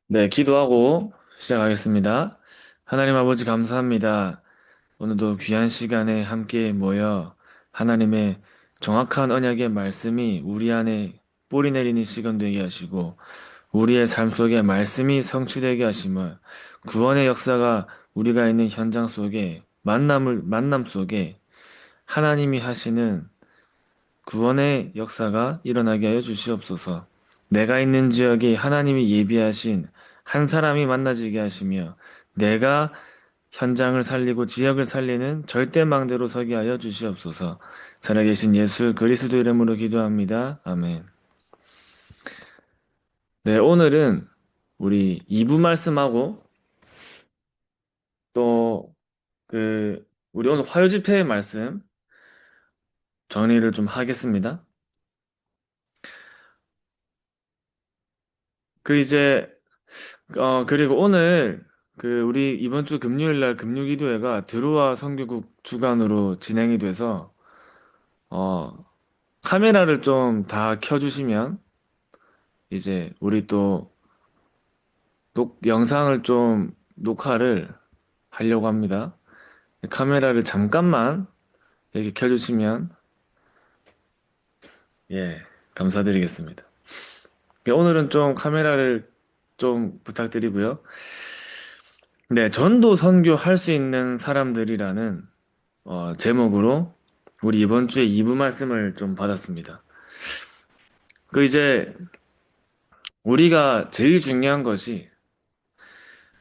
네, 기도하고 시작하겠습니다. 하나님 아버지 감사합니다. 오늘도 귀한 시간에 함께 모여 하나님의 정확한 언약의 말씀이 우리 안에 뿌리 내리는 시간 되게 하시고 우리의 삶 속에 말씀이 성취되게 하심을 구원의 역사가 우리가 있는 현장 속에 만남 속에 하나님이 하시는 구원의 역사가 일어나게 하여 주시옵소서. 내가 있는 지역에 하나님이 예비하신 한 사람이 만나지게 하시며 내가 현장을 살리고 지역을 살리는 절대망대로 서게 하여 주시옵소서. 살아계신 예수 그리스도 이름으로 기도합니다. 아멘. 네, 오늘은 우리 2부 말씀하고 또 우리 오늘 화요집회의 말씀 정리를 좀 하겠습니다. 그 이제 그리고 오늘 우리 이번 주 금요일 날 금요기도회가 드루아 선교국 주관으로 진행이 돼서 어, 카메라를 좀 다 켜주시면 이제 우리 또 영상을 좀 녹화를 하려고 합니다. 카메라를 잠깐만 이렇게 켜주시면 예, 감사드리겠습니다. 오늘은 좀 카메라를 좀 부탁드리고요. 네, 전도 선교할 수 있는 사람들이라는 제목으로 우리 이번 주에 2부 말씀을 좀 받았습니다. 이제 우리가 제일 중요한 것이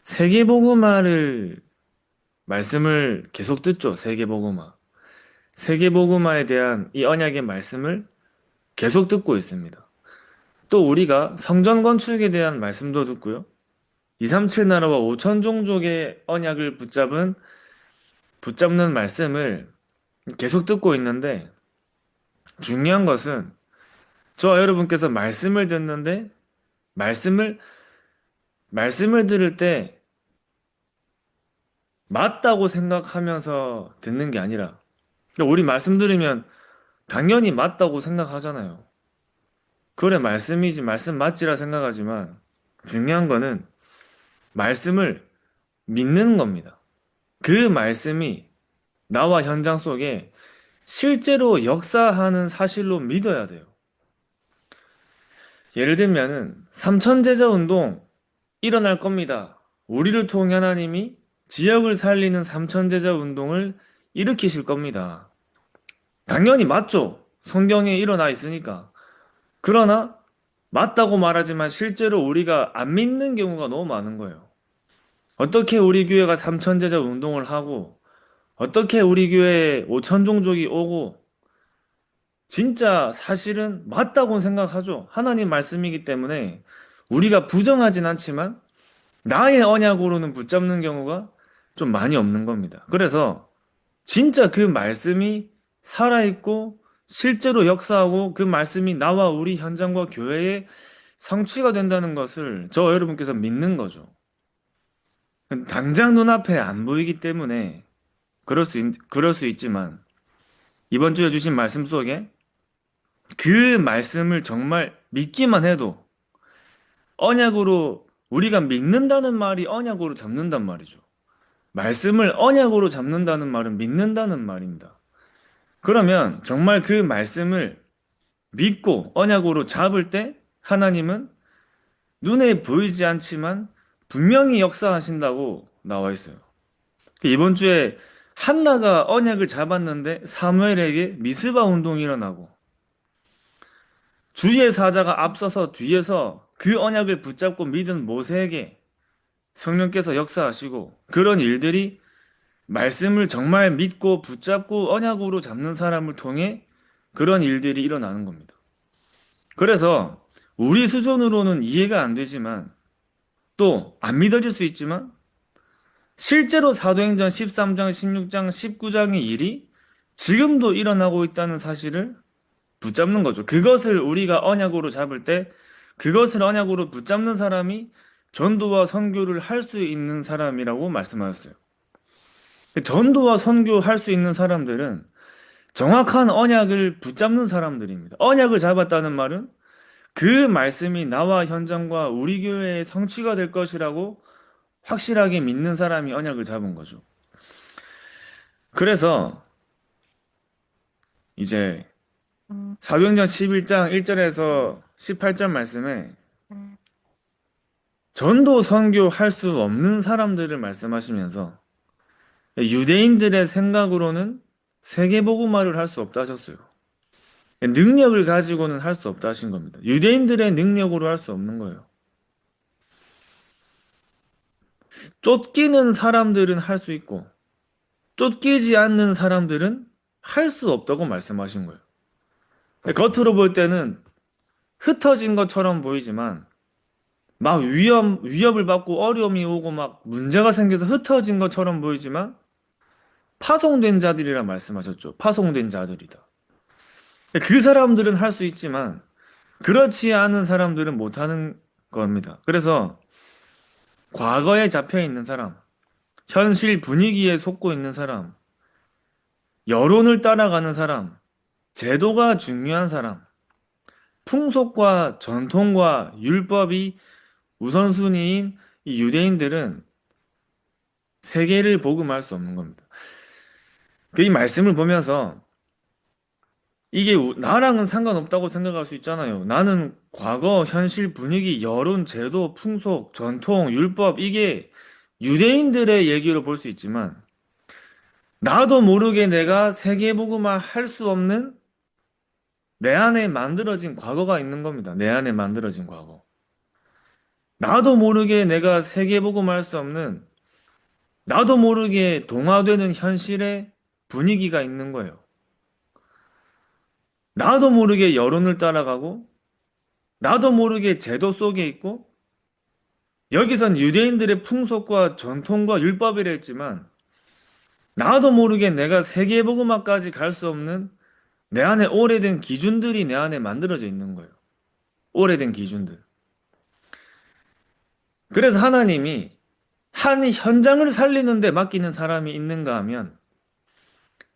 세계복음화를 말씀을 계속 듣죠. 세계복음화. 세계복음화에 대한 이 언약의 말씀을 계속 듣고 있습니다. 또 우리가 성전 건축에 대한 말씀도 듣고요. 237 나라와 5천 종족의 언약을 붙잡는 말씀을 계속 듣고 있는데 중요한 것은 저와 여러분께서 말씀을 듣는데 말씀을 말씀을 들을 때 맞다고 생각하면서 듣는 게 아니라 그러니까 우리 말씀 들으면 당연히 맞다고 생각하잖아요. 그래 말씀이지 말씀 맞지라 생각하지만 중요한 거는 말씀을 믿는 겁니다. 그 말씀이 나와 현장 속에 실제로 역사하는 사실로 믿어야 돼요. 예를 들면은 삼천제자 운동 일어날 겁니다. 우리를 통해 하나님이 지역을 살리는 삼천제자 운동을 일으키실 겁니다. 당연히 맞죠. 성경에 일어나 있으니까. 그러나 맞다고 말하지만 실제로 우리가 안 믿는 경우가 너무 많은 거예요. 어떻게 우리 교회가 삼천제자 운동을 하고 어떻게 우리 교회에 오천 종족이 오고 진짜 사실은 맞다고 생각하죠. 하나님 말씀이기 때문에 우리가 부정하진 않지만 나의 언약으로는 붙잡는 경우가 좀 많이 없는 겁니다. 그래서 진짜 그 말씀이 살아있고 실제로 역사하고 그 말씀이 나와 우리 현장과 교회에 성취가 된다는 것을 저 여러분께서 믿는 거죠. 당장 눈앞에 안 보이기 때문에 그럴 수 있지만 이번 주에 주신 말씀 속에 그 말씀을 정말 믿기만 해도 언약으로 우리가 믿는다는 말이 언약으로 잡는단 말이죠. 말씀을 언약으로 잡는다는 말은 믿는다는 말입니다. 그러면 정말 그 말씀을 믿고 언약으로 잡을 때 하나님은 눈에 보이지 않지만 분명히 역사하신다고 나와 있어요. 이번 주에 한나가 언약을 잡았는데 사무엘에게 미스바 운동이 일어나고 주의 사자가 앞서서 뒤에서 그 언약을 붙잡고 믿은 모세에게 성령께서 역사하시고 그런 일들이 말씀을 정말 믿고 붙잡고 언약으로 잡는 사람을 통해 그런 일들이 일어나는 겁니다. 그래서 우리 수준으로는 이해가 안 되지만 또 안 믿어질 수 있지만 실제로 사도행전 13장, 16장, 19장의 일이 지금도 일어나고 있다는 사실을 붙잡는 거죠. 그것을 우리가 언약으로 잡을 때 그것을 언약으로 붙잡는 사람이 전도와 선교를 할 수 있는 사람이라고 말씀하셨어요. 전도와 선교할 수 있는 사람들은 정확한 언약을 붙잡는 사람들입니다. 언약을 잡았다는 말은 그 말씀이 나와 현장과 우리 교회의 성취가 될 것이라고 확실하게 믿는 사람이 언약을 잡은 거죠. 그래서 이제 사도행전 11장 1절에서 18절 말씀에 전도 선교할 수 없는 사람들을 말씀하시면서 유대인들의 생각으로는 세계복음화를 할 수 없다 하셨어요. 능력을 가지고는 할 수 없다 하신 겁니다. 유대인들의 능력으로 할 수 없는 거예요. 쫓기는 사람들은 할 수 있고 쫓기지 않는 사람들은 할 수 없다고 말씀하신 거예요. 겉으로 볼 때는 흩어진 것처럼 보이지만 막 위협을 받고 어려움이 오고 막 문제가 생겨서 흩어진 것처럼 보이지만 파송된 자들이라 말씀하셨죠. 파송된 자들이다. 그 사람들은 할 수 있지만 그렇지 않은 사람들은 못하는 겁니다. 그래서 과거에 잡혀 있는 사람, 현실 분위기에 속고 있는 사람, 여론을 따라가는 사람, 제도가 중요한 사람, 풍속과 전통과 율법이 우선순위인 이 유대인들은 세계를 복음할 수 없는 겁니다. 이 말씀을 보면서 이게 나랑은 상관없다고 생각할 수 있잖아요. 나는 과거, 현실, 분위기, 여론, 제도, 풍속, 전통, 율법 이게 유대인들의 얘기로 볼 수 있지만 나도 모르게 내가 세계복음화 할 수 없는 내 안에 만들어진 과거가 있는 겁니다. 내 안에 만들어진 과거. 나도 모르게 내가 세계복음화 할 수 없는 나도 모르게 동화되는 현실의 분위기가 있는 거예요. 나도 모르게 여론을 따라가고 나도 모르게 제도 속에 있고 여기선 유대인들의 풍속과 전통과 율법이라 했지만 나도 모르게 내가 세계복음화까지 갈 수 없는 내 안에 오래된 기준들이 내 안에 만들어져 있는 거예요. 오래된 기준들. 그래서 하나님이 한 현장을 살리는데 맡기는 사람이 있는가 하면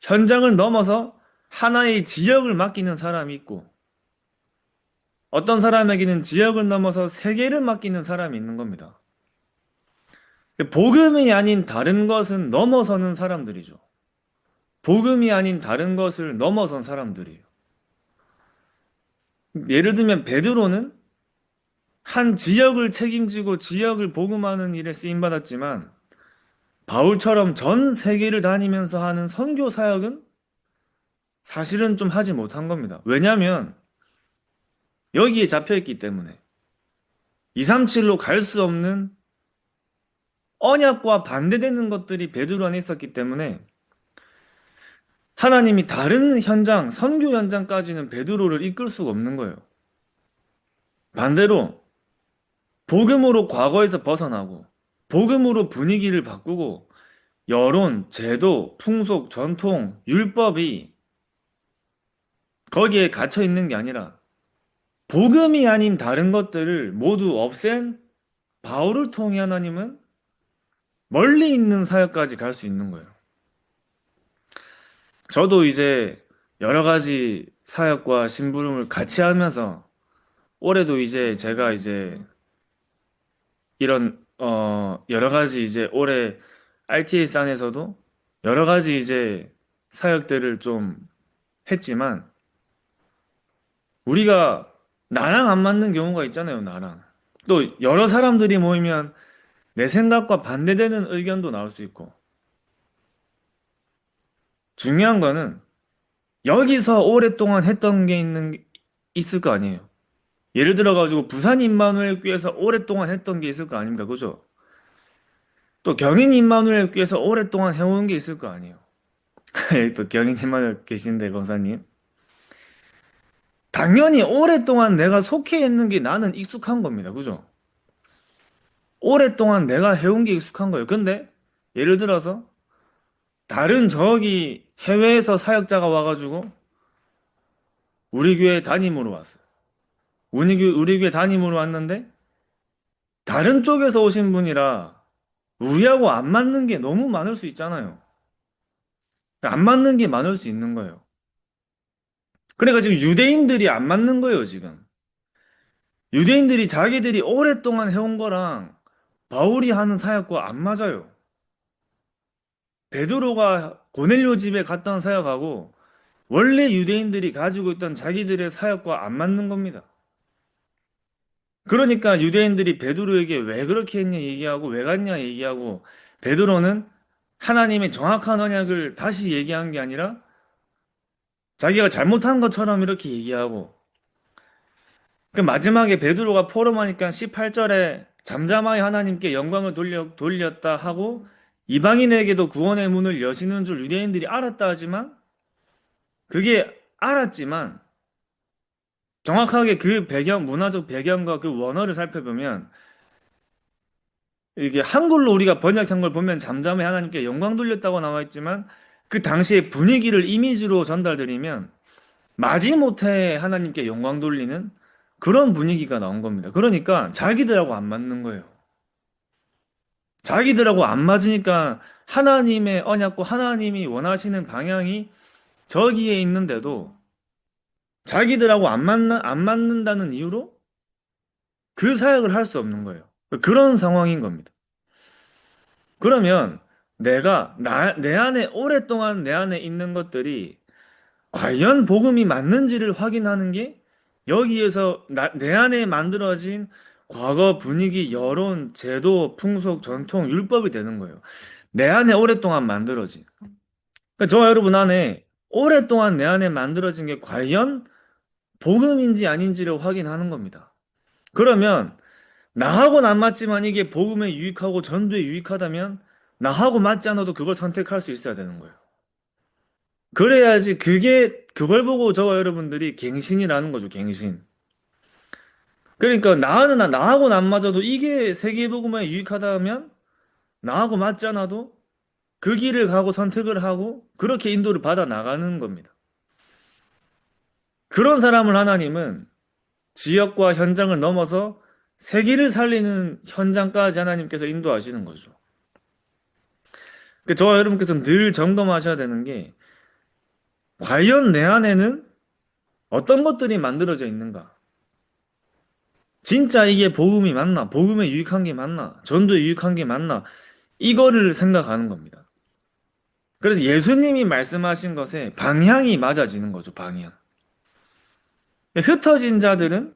현장을 넘어서 하나의 지역을 맡기는 사람이 있고 어떤 사람에게는 지역을 넘어서 세계를 맡기는 사람이 있는 겁니다. 복음이 아닌 다른 것은 넘어서는 사람들이죠. 복음이 아닌 다른 것을 넘어선 사람들이에요. 예를 들면 베드로는 한 지역을 책임지고 지역을 복음하는 일에 쓰임 받았지만 바울처럼 전 세계를 다니면서 하는 선교 사역은 사실은 좀 하지 못한 겁니다. 왜냐하면 여기에 잡혀 있기 때문에 237로 갈 수 없는 언약과 반대되는 것들이 베드로 안에 있었기 때문에 하나님이 다른 현장, 선교 현장까지는 베드로를 이끌 수가 없는 거예요. 반대로 복음으로 과거에서 벗어나고 복음으로 분위기를 바꾸고 여론, 제도, 풍속, 전통, 율법이 거기에 갇혀 있는 게 아니라 복음이 아닌 다른 것들을 모두 없앤 바울을 통해 하나님은 멀리 있는 사역까지 갈 수 있는 거예요. 저도 이제 여러 가지 사역과 심부름을 같이 하면서 올해도 이제 제가 이제 이런 여러 가지 이제 올해 RTS 안에서도 여러 가지 이제 사역들을 좀 했지만 우리가 나랑 안 맞는 경우가 있잖아요, 나랑. 또 여러 사람들이 모이면 내 생각과 반대되는 의견도 나올 수 있고. 중요한 거는 여기서 오랫동안 했던 게 있을 거 아니에요. 예를 들어가지고 부산 임마누엘 교회에서 오랫동안 했던 게 있을 거 아닙니까? 그죠? 또 경인 임마누엘 교회에서 오랫동안 해온 게 있을 거 아니에요. 또 경인 임마누엘 계신데, 권사님. 당연히 오랫동안 내가 속해 있는 게 나는 익숙한 겁니다. 그죠? 오랫동안 내가 해온 게 익숙한 거예요. 근데 예를 들어서 다른 저기 해외에서 사역자가 와가지고 우리 교회 담임으로 왔어요. 우리 교회 담임으로 왔는데 다른 쪽에서 오신 분이라 우리하고 안 맞는 게 너무 많을 수 있잖아요. 안 맞는 게 많을 수 있는 거예요. 그러니까 지금 유대인들이 안 맞는 거예요, 지금. 유대인들이 자기들이 오랫동안 해온 거랑 바울이 하는 사역과 안 맞아요. 베드로가 고넬료 집에 갔던 사역하고 원래 유대인들이 가지고 있던 자기들의 사역과 안 맞는 겁니다. 그러니까 유대인들이 베드로에게 왜 그렇게 했냐 얘기하고 왜 갔냐 얘기하고 베드로는 하나님의 정확한 언약을 다시 얘기한 게 아니라 자기가 잘못한 것처럼 이렇게 얘기하고 그 마지막에 베드로가 포럼하니까 18절에 잠잠하게 하나님께 영광을 돌렸다 하고 이방인에게도 구원의 문을 여시는 줄 유대인들이 알았다 하지만 그게 알았지만 정확하게 그 배경, 문화적 배경과 그 원어를 살펴보면 이게 한글로 우리가 번역한 걸 보면 잠잠해 하나님께 영광 돌렸다고 나와 있지만 그 당시의 분위기를 이미지로 전달드리면 마지못해 하나님께 영광 돌리는 그런 분위기가 나온 겁니다. 그러니까 자기들하고 안 맞는 거예요. 자기들하고 안 맞으니까 하나님의 언약과 하나님이 원하시는 방향이 저기에 있는데도 자기들하고 안 맞는다는 이유로 그 사역을 할 수 없는 거예요. 그런 상황인 겁니다. 그러면 내 안에, 오랫동안 내 안에 있는 것들이 과연 복음이 맞는지를 확인하는 게 여기에서 내 안에 만들어진 과거 분위기, 여론, 제도, 풍속, 전통, 율법이 되는 거예요. 내 안에 오랫동안 만들어진. 그러니까 저와 여러분 안에 오랫동안 내 안에 만들어진 게 과연 복음인지 아닌지를 확인하는 겁니다. 그러면 나하고는 안 맞지만 이게 복음에 유익하고 전도에 유익하다면 나하고 맞지 않아도 그걸 선택할 수 있어야 되는 거예요. 그래야지 그걸 보고 저와 여러분들이 갱신이라는 거죠, 갱신. 그러니까 나하고는 안 맞아도 이게 세계복음에 유익하다면 나하고 맞지 않아도 그 길을 가고 선택을 하고 그렇게 인도를 받아 나가는 겁니다. 그런 사람을 하나님은 지역과 현장을 넘어서 세계를 살리는 현장까지 하나님께서 인도하시는 거죠. 저와 여러분께서 늘 점검하셔야 되는 게 과연 내 안에는 어떤 것들이 만들어져 있는가? 진짜 이게 복음이 맞나? 복음에 유익한 게 맞나? 전도에 유익한 게 맞나? 이거를 생각하는 겁니다. 그래서 예수님이 말씀하신 것에 방향이 맞아지는 거죠, 방향. 흩어진 자들은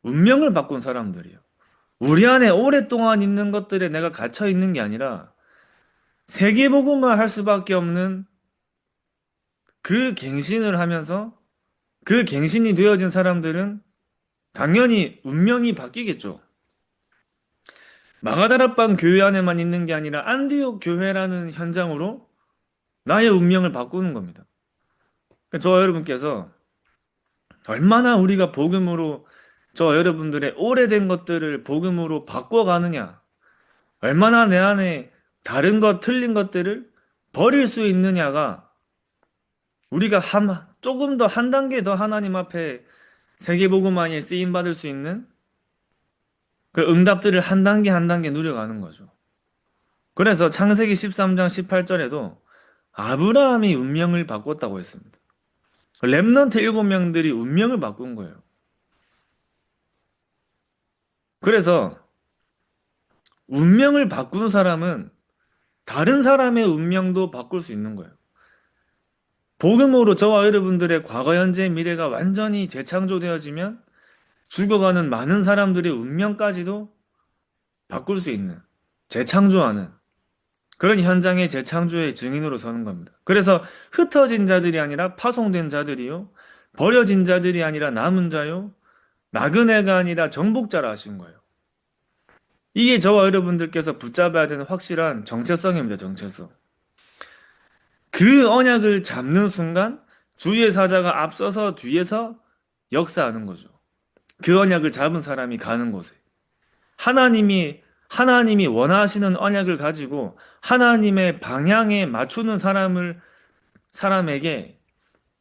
운명을 바꾼 사람들이에요. 우리 안에 오랫동안 있는 것들에 내가 갇혀 있는 게 아니라 세계복음화 할 수밖에 없는 그 갱신을 하면서 그 갱신이 되어진 사람들은 당연히 운명이 바뀌겠죠. 마가다락방 교회 안에만 있는 게 아니라 안디옥 교회라는 현장으로 나의 운명을 바꾸는 겁니다. 저와 여러분께서 얼마나 우리가 복음으로 여러분들의 오래된 것들을 복음으로 바꿔가느냐, 얼마나 내 안에 다른 것, 틀린 것들을 버릴 수 있느냐가 우리가 조금 더 한 단계 더 하나님 앞에 세계복음화에 쓰임 받을 수 있는 그 응답들을 한 단계 한 단계 누려가는 거죠. 그래서 창세기 13장 18절에도 아브라함이 운명을 바꿨다고 했습니다. 렘넌트 7명들이 운명을 바꾼 거예요. 그래서 운명을 바꾼 사람은 다른 사람의 운명도 바꿀 수 있는 거예요. 복음으로 저와 여러분들의 과거, 현재, 미래가 완전히 재창조되어지면 죽어가는 많은 사람들의 운명까지도 바꿀 수 있는, 재창조하는 그런 현장의 재창조의 증인으로 서는 겁니다. 그래서 흩어진 자들이 아니라 파송된 자들이요, 버려진 자들이 아니라 남은 자요, 나그네가 아니라 정복자라 하신 거예요. 이게 저와 여러분들께서 붙잡아야 되는 확실한 정체성입니다. 정체성. 그 언약을 잡는 순간 주의 사자가 앞서서 뒤에서 역사하는 거죠. 그 언약을 잡은 사람이 가는 곳에. 하나님이 원하시는 언약을 가지고 하나님의 방향에 맞추는 사람에게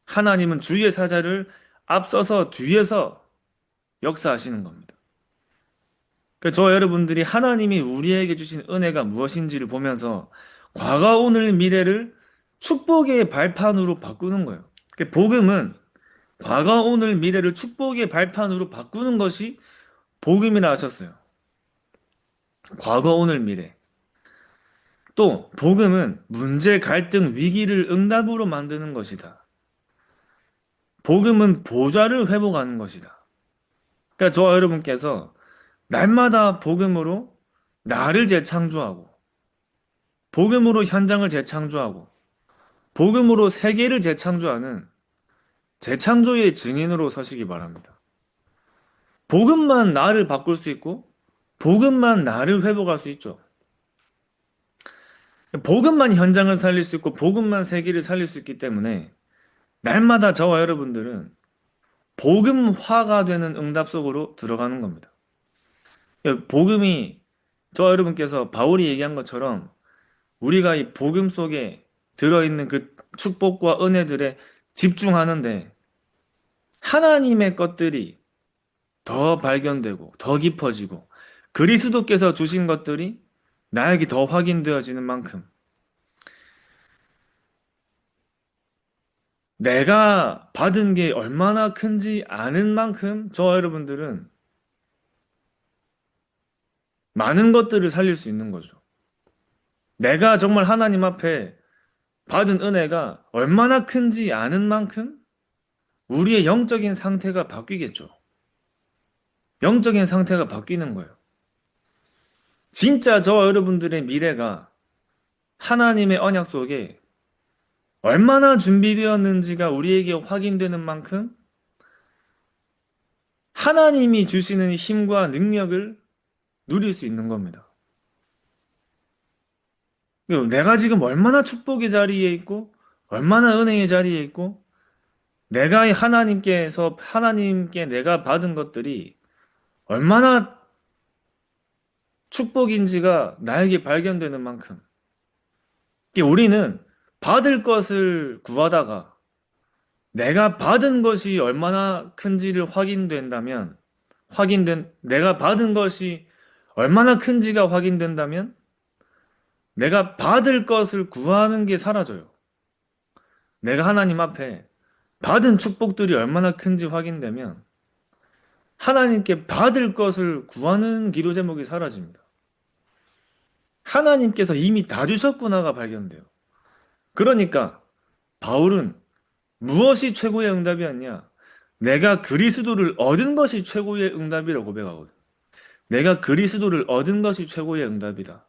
하나님은 주의 사자를 앞서서 뒤에서 역사하시는 겁니다. 저 여러분들이 하나님이 우리에게 주신 은혜가 무엇인지를 보면서 과거, 오늘, 미래를 축복의 발판으로 바꾸는 거예요. 복음은 과거, 오늘, 미래를 축복의 발판으로 바꾸는 것이 복음이라 하셨어요. 과거, 오늘, 미래. 또 복음은 문제, 갈등, 위기를 응답으로 만드는 것이다. 복음은 보좌를 회복하는 것이다. 그러니까 저와 여러분께서 날마다 복음으로 나를 재창조하고, 복음으로 현장을 재창조하고, 복음으로 세계를 재창조하는 재창조의 증인으로 서시기 바랍니다. 복음만 나를 바꿀 수 있고, 복음만 나를 회복할 수 있죠. 복음만 현장을 살릴 수 있고, 복음만 세계를 살릴 수 있기 때문에, 날마다 저와 여러분들은 복음화가 되는 응답 속으로 들어가는 겁니다. 복음이, 저와 여러분께서 바울이 얘기한 것처럼, 우리가 이 복음 속에 들어있는 그 축복과 은혜들에 집중하는데, 하나님의 것들이 더 발견되고, 더 깊어지고, 그리스도께서 주신 것들이 나에게 더 확인되어지는 만큼, 내가 받은 게 얼마나 큰지 아는 만큼 저와 여러분들은 많은 것들을 살릴 수 있는 거죠. 내가 정말 하나님 앞에 받은 은혜가 얼마나 큰지 아는 만큼 우리의 영적인 상태가 바뀌겠죠. 영적인 상태가 바뀌는 거예요. 진짜 저와 여러분들의 미래가 하나님의 언약 속에 얼마나 준비되었는지가 우리에게 확인되는 만큼 하나님이 주시는 힘과 능력을 누릴 수 있는 겁니다. 내가 지금 얼마나 축복의 자리에 있고, 얼마나 은혜의 자리에 있고, 내가 하나님께 내가 받은 것들이 얼마나 축복인지가 나에게 발견되는 만큼, 우리는 받을 것을 구하다가 내가 받은 것이 얼마나 큰지를 내가 받은 것이 얼마나 큰지가 확인된다면, 내가 받을 것을 구하는 게 사라져요. 내가 하나님 앞에 받은 축복들이 얼마나 큰지 확인되면, 하나님께 받을 것을 구하는 기도 제목이 사라집니다. 하나님께서 이미 다 주셨구나가 발견돼요. 그러니까 바울은 무엇이 최고의 응답이었냐? 내가 그리스도를 얻은 것이 최고의 응답이라고 고백하거든. 내가 그리스도를 얻은 것이 최고의 응답이다.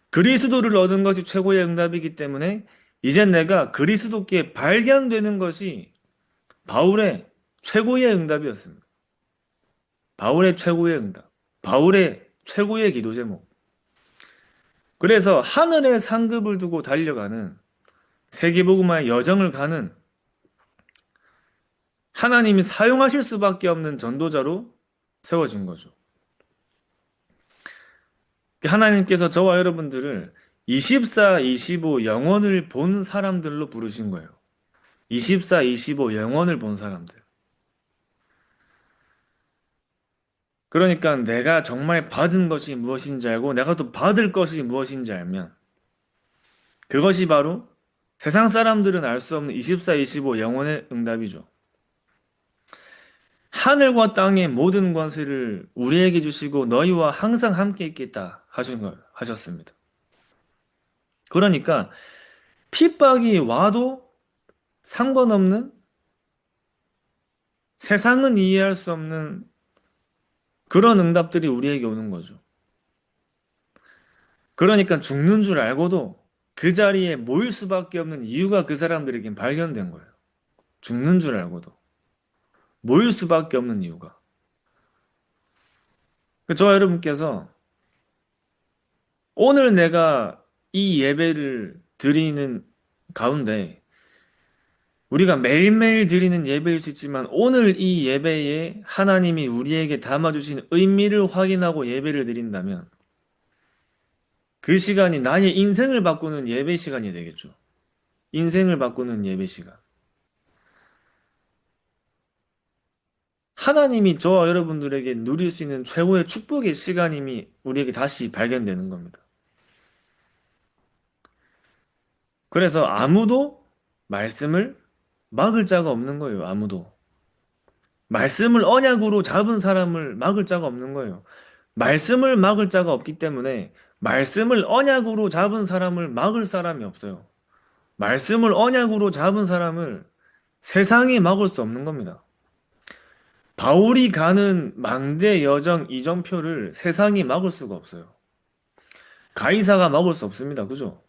그리스도를 얻은 것이 최고의 응답이기 때문에 이젠 내가 그리스도께 발견되는 것이 바울의 최고의 응답이었습니다. 바울의 최고의 응답. 바울의 최고의 기도 제목. 그래서 하늘의 상급을 두고 달려가는 세계복음화의 여정을 가는 하나님이 사용하실 수밖에 없는 전도자로 세워진 거죠. 하나님께서 저와 여러분들을 24, 25 영혼을 본 사람들로 부르신 거예요. 24, 25 영혼을 본 사람들. 그러니까 내가 정말 받은 것이 무엇인지 알고 내가 또 받을 것이 무엇인지 알면 그것이 바로 세상 사람들은 알 수 없는 24, 25 영혼의 응답이죠. 하늘과 땅의 모든 권세를 우리에게 주시고 너희와 항상 함께 있겠다 하셨습니다. 그러니까 핍박이 와도 상관없는, 세상은 이해할 수 없는 그런 응답들이 우리에게 오는 거죠. 그러니까 죽는 줄 알고도 그 자리에 모일 수밖에 없는 이유가 그 사람들에겐 발견된 거예요. 죽는 줄 알고도 모일 수밖에 없는 이유가. 저와 여러분께서 오늘 내가 이 예배를 드리는 가운데 우리가 매일매일 드리는 예배일 수 있지만 오늘 이 예배에 하나님이 우리에게 담아주신 의미를 확인하고 예배를 드린다면 그 시간이 나의 인생을 바꾸는 예배 시간이 되겠죠. 인생을 바꾸는 예배 시간. 하나님이 저와 여러분들에게 누릴 수 있는 최고의 축복의 시간임이 우리에게 다시 발견되는 겁니다. 그래서 아무도 말씀을 막을 자가 없는 거예요. 아무도. 말씀을 언약으로 잡은 사람을 막을 자가 없는 거예요. 말씀을 막을 자가 없기 때문에 말씀을 언약으로 잡은 사람을 막을 사람이 없어요. 말씀을 언약으로 잡은 사람을 세상이 막을 수 없는 겁니다. 바울이 가는 망대 여정 이정표를 세상이 막을 수가 없어요. 가이사가 막을 수 없습니다. 그죠?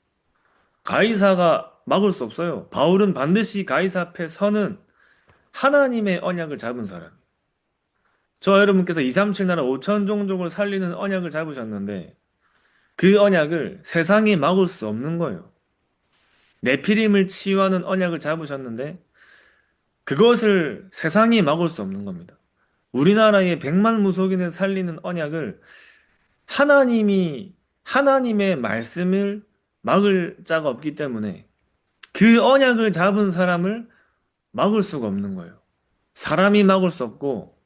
가이사가 막을 수 없어요. 바울은 반드시 가이사 앞에 서는 하나님의 언약을 잡은 사람. 저 여러분께서 237 나라 5천 종족을 살리는 언약을 잡으셨는데 그 언약을 세상이 막을 수 없는 거예요. 네피림을 치유하는 언약을 잡으셨는데 그것을 세상이 막을 수 없는 겁니다. 우리나라의 100만 무속인을 살리는 언약을 하나님이 하나님의 말씀을 막을 자가 없기 때문에 그 언약을 잡은 사람을 막을 수가 없는 거예요. 사람이 막을 수 없고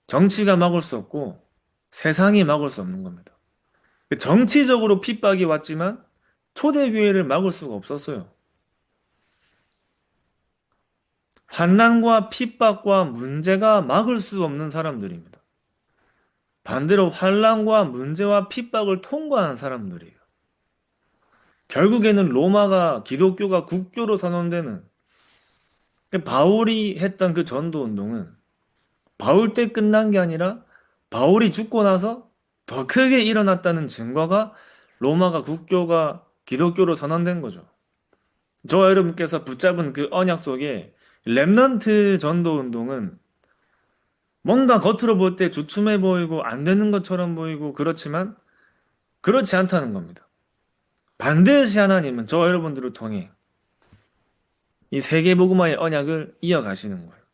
정치가 막을 수 없고 세상이 막을 수 없는 겁니다. 정치적으로 핍박이 왔지만 초대교회를 막을 수가 없었어요. 환난과 핍박과 문제가 막을 수 없는 사람들입니다. 반대로 환난과 문제와 핍박을 통과한 사람들이에요. 결국에는 로마가 기독교가 국교로 선언되는 바울이 했던 그 전도 운동은 바울 때 끝난 게 아니라 바울이 죽고 나서 더 크게 일어났다는 증거가 로마가 국교가 기독교로 선언된 거죠. 저와 여러분께서 붙잡은 그 언약 속에 렘넌트 전도 운동은 뭔가 겉으로 볼 때 주춤해 보이고 안 되는 것처럼 보이고 그렇지만 그렇지 않다는 겁니다. 반드시 하나님은 저와 여러분들을 통해 이 세계복음화의 언약을 이어가시는 거예요.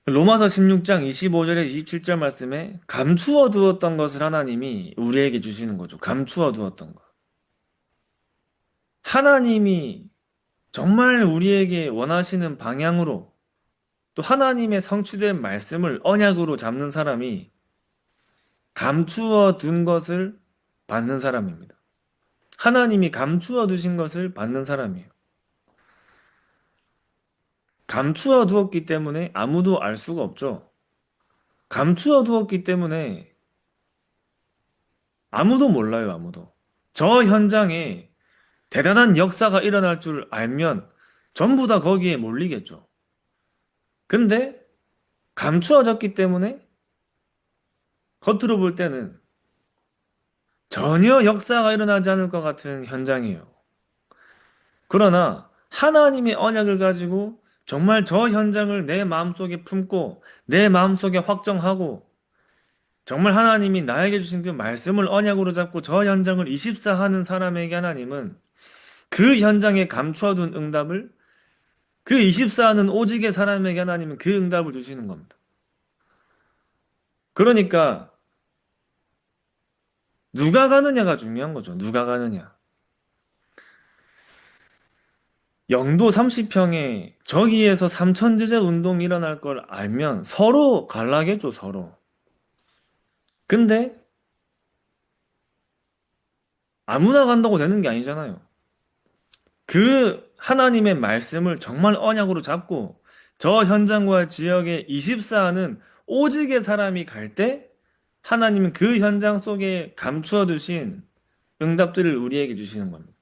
로마서 16장 25절에 27절 말씀에 감추어 두었던 것을 하나님이 우리에게 주시는 거죠. 감추어 두었던 것. 하나님이 정말 우리에게 원하시는 방향으로 또 하나님의 성취된 말씀을 언약으로 잡는 사람이 감추어 둔 것을 받는 사람입니다. 하나님이 감추어 두신 것을 받는 사람이에요. 감추어 두었기 때문에 아무도 알 수가 없죠. 감추어 두었기 때문에 아무도 몰라요, 아무도. 저 현장에 대단한 역사가 일어날 줄 알면 전부 다 거기에 몰리겠죠. 근데 감추어졌기 때문에 겉으로 볼 때는 전혀 역사가 일어나지 않을 것 같은 현장이에요. 그러나 하나님의 언약을 가지고 정말 저 현장을 내 마음속에 품고 내 마음속에 확정하고 정말 하나님이 나에게 주신 그 말씀을 언약으로 잡고 저 현장을 24하는 사람에게 하나님은 그 현장에 감추어둔 응답을 그 24하는 오직의 사람에게 하나님은 그 응답을 주시는 겁니다. 그러니까 누가 가느냐가 중요한 거죠. 누가 가느냐. 영도 30평에 저기에서 삼천제자 운동이 일어날 걸 알면 서로 갈라겠죠, 서로. 근데 아무나 간다고 되는 게 아니잖아요. 그 하나님의 말씀을 정말 언약으로 잡고 저 현장과 지역에 24하는 오직의 사람이 갈 때 하나님은 그 현장 속에 감추어 두신 응답들을 우리에게 주시는 겁니다.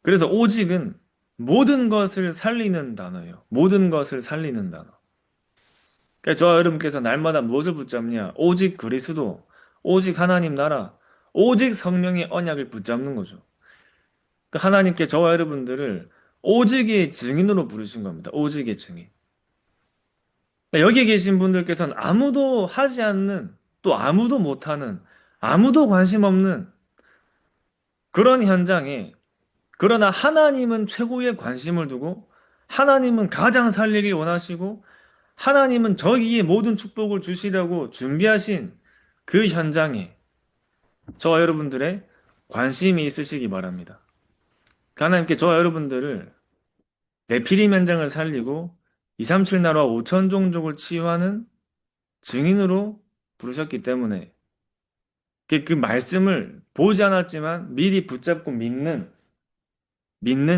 그래서 오직은 모든 것을 살리는 단어예요. 모든 것을 살리는 단어. 그래서 저 여러분께서 날마다 무엇을 붙잡냐? 오직 그리스도, 오직 하나님 나라, 오직 성령의 언약을 붙잡는 거죠. 그 하나님께 저와 여러분들을 오직의 증인으로 부르신 겁니다. 오직의 증인. 그러니까 여기 계신 분들께서는 아무도 하지 않는, 또 아무도 못하는, 아무도 관심 없는 그런 현장에, 그러나 하나님은 최고의 관심을 두고, 하나님은 가장 살리길 원하시고, 하나님은 저기에 모든 축복을 주시려고 준비하신 그 현장에 저와 여러분들의 관심이 있으시기 바랍니다. 하나님께 저와 여러분들을 네피림 현장을 살리고 237 나라와 5천 종족을 치유하는 증인으로 부르셨기 때문에 그 말씀을 보지 않았지만 미리 붙잡고 믿는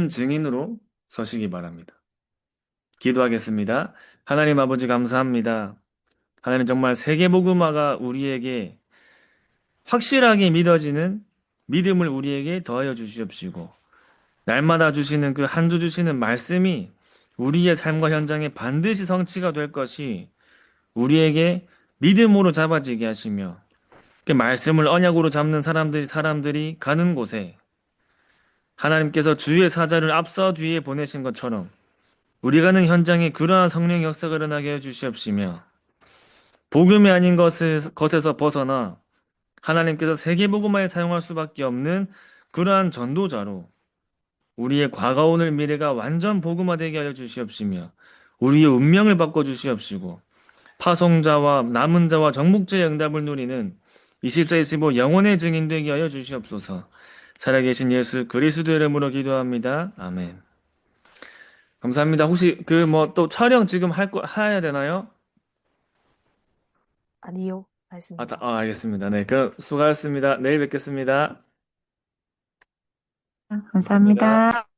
증인으로 서시기 바랍니다. 기도하겠습니다. 하나님 아버지 감사합니다. 하나님 정말 세계복음화가 우리에게 확실하게 믿어지는 믿음을 우리에게 더하여 주시옵시고 날마다 주시는 그 한 주 주시는 말씀이 우리의 삶과 현장에 반드시 성취가 될 것이 우리에게 믿음으로 잡아지게 하시며 그 말씀을 언약으로 잡는 사람들이 가는 곳에 하나님께서 주의 사자를 앞서 뒤에 보내신 것처럼 우리 가는 현장에 그러한 성령의 역사가 일어나게 해 주시옵시며 복음이 아닌 것에서 벗어나 하나님께서 세계복음화에 사용할 수밖에 없는 그러한 전도자로 우리의 과거 오늘 미래가 완전 복음화되게 하여 주시옵시며 우리의 운명을 바꿔 주시옵시고 파송자와 남은 자와 정복자의 응답을 누리는 24, 25 영혼의 증인 되게 하여 주시옵소서. 살아계신 예수 그리스도 이름으로 기도합니다. 아멘. 감사합니다. 혹시 그 뭐 또 촬영 지금 해야 되나요? 아니요. 알겠습니다. 알겠습니다. 네, 그럼 수고하셨습니다. 내일 뵙겠습니다. 감사합니다.